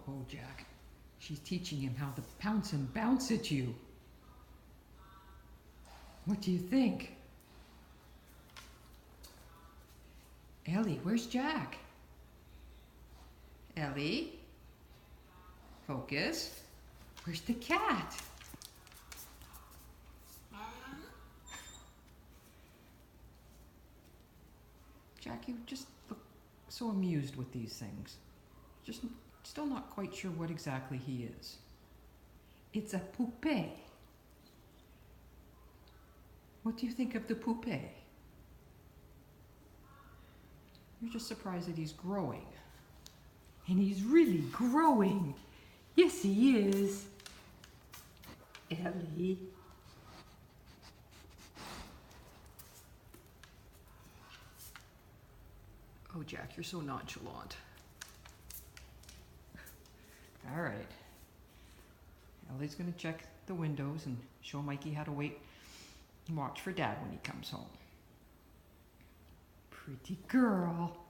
Oh, Jack. She's teaching him how to pounce and bounce at you. What do you think? Ellie, where's Jack? Ellie? Focus. Where's the cat? Jack, you just look so amused with these things. Just still not quite sure what exactly he is. It's a poupée. What do you think of the poupée? You're just surprised that he's growing. And he's really growing. Yes, he is. Ellie. Oh, Jack, you're so nonchalant. All right. Ellie's going to check the windows and show Mikey how to wait and watch for Dad when he comes home. Pretty girl.